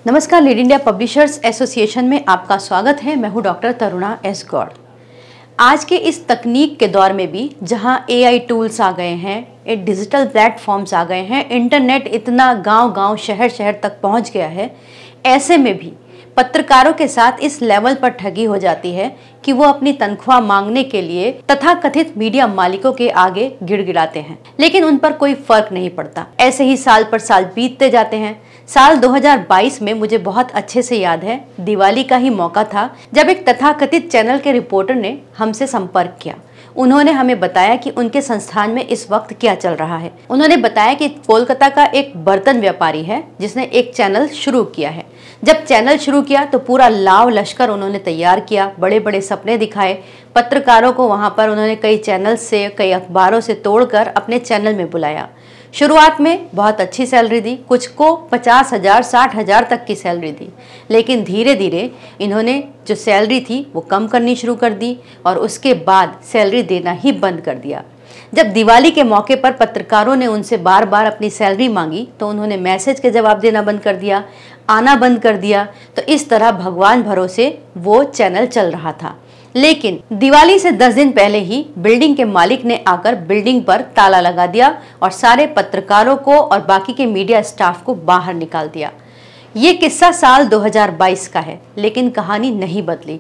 नमस्कार, lead India publishers association में आपका स्वागत है। मैं हूं डॉक्टर तरुणा एस गौड़। आज के इस तकनीक के दौर में भी जहां एआई टूल्स आ गए हैं, डिजिटल प्लेटफॉर्म्स आ गए हैं, इंटरनेट इतना गांव-गांव, शहर-शहर तक पहुंच गया है, ऐसे में भी पत्रकारों के साथ इस लेवल पर ठगी हो जाती है कि वो अपनी तनख्वाह मांगने के लिए तथाकथित मीडिया मालिकों के आगे गिड़गिड़ाते हैं, लेकिन उन पर कोई फर्क नहीं पड़ता। ऐसे ही साल पर साल बीतते जाते हैं। साल 2022 में मुझे बहुत अच्छे से याद है, दिवाली का ही मौका था जब एक तथाकथित चैनल के रिपोर्टर ने हमसे संपर्क किया। उन्होंने हमें बताया कि उनके संस्थान में इस वक्त क्या चल रहा है। उन्होंने बताया कि कोलकाता का एक बर्तन व्यापारी है जिसने एक चैनल शुरू किया है। जब चैनल शुरू किया तो पूरा लाव लश्कर उन्होंने तैयार किया, बड़े बड़े सपने दिखाए पत्रकारों को। वहां पर उन्होंने कई चैनल से, कई अखबारों से तोड़कर अपने चैनल में बुलाया। शुरुआत में बहुत अच्छी सैलरी दी, कुछ को 50,000 60,000 तक की सैलरी दी, लेकिन धीरे धीरे इन्होंने जो सैलरी थी वो कम करनी शुरू कर दी और उसके बाद सैलरी देना ही बंद कर दिया। जब दिवाली के मौके पर पत्रकारों ने उनसे बार बार अपनी सैलरी मांगी तो उन्होंने मैसेज के जवाब देना बंद कर दिया, आना बंद कर दिया। तो इस तरह भगवान भरोसे वो चैनल चल रहा था। लेकिन दिवाली से 10 दिन पहले ही बिल्डिंग के मालिक ने आकर बिल्डिंग पर ताला लगा दिया और सारे पत्रकारों को और बाकी के मीडिया स्टाफ को बाहर निकाल दिया। ये किस्सा साल 2022 का है, लेकिन कहानी नहीं बदली।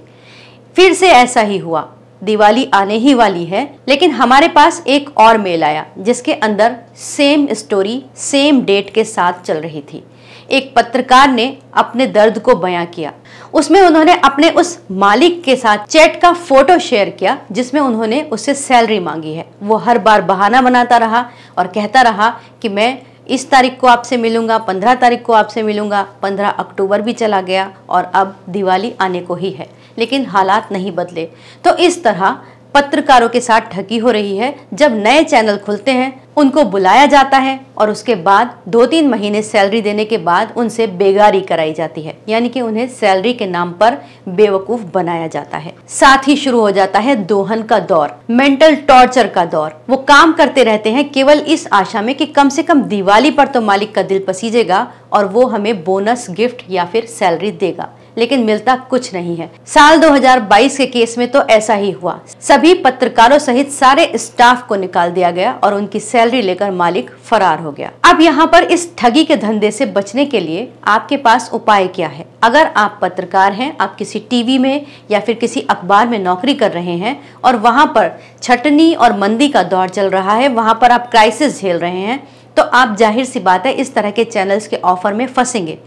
फिर से ऐसा ही हुआ। दिवाली आने ही वाली है, लेकिन हमारे पास एक और मेल आया जिसके अंदर सेम स्टोरी सेम डेट के साथ चल रही थी। एक पत्रकार ने अपने दर्द को बयां किया। उसमें उन्होंने अपने उस मालिक के साथ चैट का फोटो शेयर किया जिसमें उन्होंने उससे सैलरी मांगी है। वो हर बार बहाना बनाता रहा और कहता रहा कि मैं इस तारीख को आपसे मिलूंगा, 15 तारीख को आपसे मिलूंगा। 15 अक्टूबर भी चला गया और अब दिवाली आने को ही है, लेकिन हालात नहीं बदले। तो इस तरह पत्रकारों के साथ ठगी हो रही है। जब नए चैनल खुलते हैं उनको बुलाया जाता है और उसके बाद 2-3 महीने सैलरी देने के बाद उनसे बेगारी कराई जाती है, यानी कि उन्हें सैलरी के नाम पर बेवकूफ बनाया जाता है। साथ ही शुरू हो जाता है दोहन का दौर, मेंटल टॉर्चर का दौर। वो काम करते रहते हैं केवल इस आशा में कि कम से कम दिवाली पर तो मालिक का दिल पसीजेगा और वो हमें बोनस, गिफ्ट या फिर सैलरी देगा, लेकिन मिलता कुछ नहीं है। साल 2022 के केस में तो ऐसा ही हुआ। सभी पत्रकारों सहित सारे स्टाफ को निकाल दिया गया और उनकी सैलरी लेकर मालिक फरार हो गया। अब यहाँ पर इस ठगी के धंधे से बचने के लिए आपके पास उपाय क्या है? अगर आप पत्रकार हैं, आप किसी टीवी में या फिर किसी अखबार में नौकरी कर रहे हैं और वहां पर छटनी और मंदी का दौर चल रहा है, वहां पर आप क्राइसिस झेल रहे हैं, तो आप जाहिर सी बात है इस तरह के चैनल्स के ऑफर में फंसेंगे।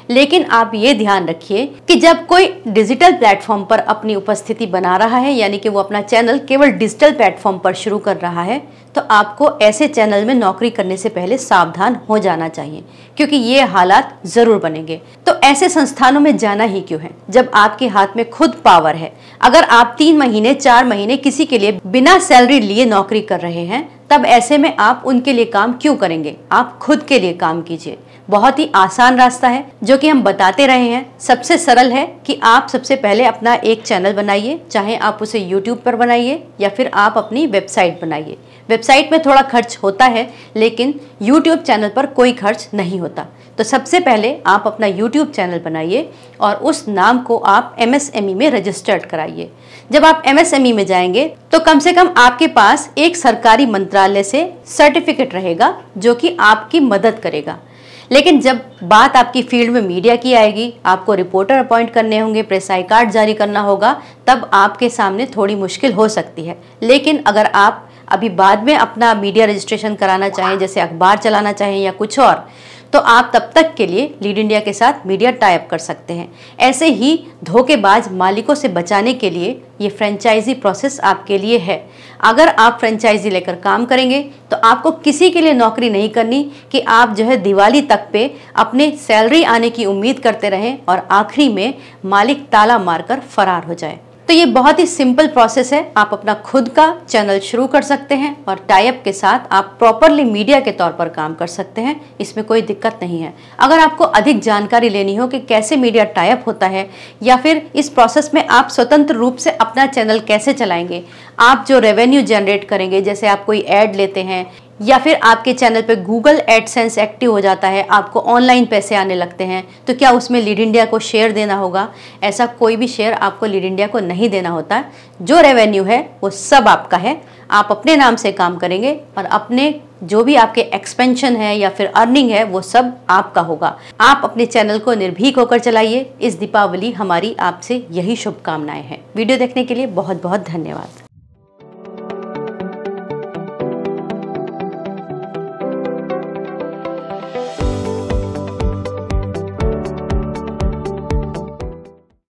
लेकिन आप ये ध्यान रखिए कि जब कोई डिजिटल प्लेटफॉर्म पर अपनी उपस्थिति बना रहा है, यानी कि वो अपना चैनल केवल डिजिटल प्लेटफॉर्म पर शुरू कर रहा है, तो आपको ऐसे चैनल में नौकरी करने से पहले सावधान हो जाना चाहिए, क्योंकि ये हालात जरूर बनेंगे। तो ऐसे संस्थानों में जाना ही क्यों है जब आपके हाथ में खुद पावर है? अगर आप 3 महीने 4 महीने किसी के लिए बिना सैलरी लिए नौकरी कर रहे हैं, तब ऐसे में आप उनके लिए काम क्यों करेंगे? आप खुद के लिए काम कीजिए। बहुत ही आसान रास्ता है जो कि हम बताते रहे हैं। सबसे सरल है कि आप सबसे पहले अपना एक चैनल बनाइए, चाहे आप उसे YouTube पर बनाइए या फिर आप अपनी वेबसाइट बनाइए। वेबसाइट में थोड़ा खर्च होता है, लेकिन YouTube चैनल पर कोई खर्च नहीं होता। तो सबसे पहले आप अपना YouTube चैनल बनाइए और उस नाम को आप MSME में रजिस्टर्ड कराइए। जब आप MSME में जाएंगे तो कम से कम आपके पास एक सरकारी मंत्रालय से सर्टिफिकेट रहेगा जो कि आपकी मदद करेगा। लेकिन जब बात आपकी फील्ड में मीडिया की आएगी, आपको रिपोर्टर अपॉइंट करने होंगे, प्रेस आई कार्ड जारी करना होगा, तब आपके सामने थोड़ी मुश्किल हो सकती है। लेकिन अगर आप अभी बाद में अपना मीडिया रजिस्ट्रेशन कराना चाहें, जैसे अखबार चलाना चाहें या कुछ और, तो आप तब तक के लिए लीड इंडिया के साथ मीडिया टाई अप कर सकते हैं। ऐसे ही धोखेबाज मालिकों से बचाने के लिए ये फ्रेंचाइजी प्रोसेस आपके लिए है। अगर आप फ्रेंचाइजी लेकर काम करेंगे तो आपको किसी के लिए नौकरी नहीं करनी कि आप जो है दिवाली तक पे अपने सैलरी आने की उम्मीद करते रहें और आखिरी में मालिक ताला मारकर फरार हो जाए। तो ये बहुत ही सिंपल प्रोसेस है। आप अपना खुद का चैनल शुरू कर सकते हैं और टाई अप के साथ आप प्रॉपरली मीडिया के तौर पर काम कर सकते हैं। इसमें कोई दिक्कत नहीं है। अगर आपको अधिक जानकारी लेनी हो कि कैसे मीडिया टाई अप होता है या फिर इस प्रोसेस में आप स्वतंत्र रूप से अपना चैनल कैसे चलाएंगे, आप जो रेवेन्यू जनरेट करेंगे, जैसे आप कोई ऐड लेते हैं या फिर आपके चैनल पे गूगल एडसेंस एक्टिव हो जाता है, आपको ऑनलाइन पैसे आने लगते हैं, तो क्या उसमें लीड इंडिया को शेयर देना होगा? ऐसा कोई भी शेयर आपको लीड इंडिया को नहीं देना होता। जो रेवेन्यू है वो सब आपका है। आप अपने नाम से काम करेंगे और अपने जो भी आपके एक्सपेंशन है या फिर अर्निंग है वो सब आपका होगा। आप अपने चैनल को निर्भीक होकर चलाइए। इस दीपावली हमारी आपसे यही शुभकामनाएं हैं। वीडियो देखने के लिए बहुत बहुत धन्यवाद।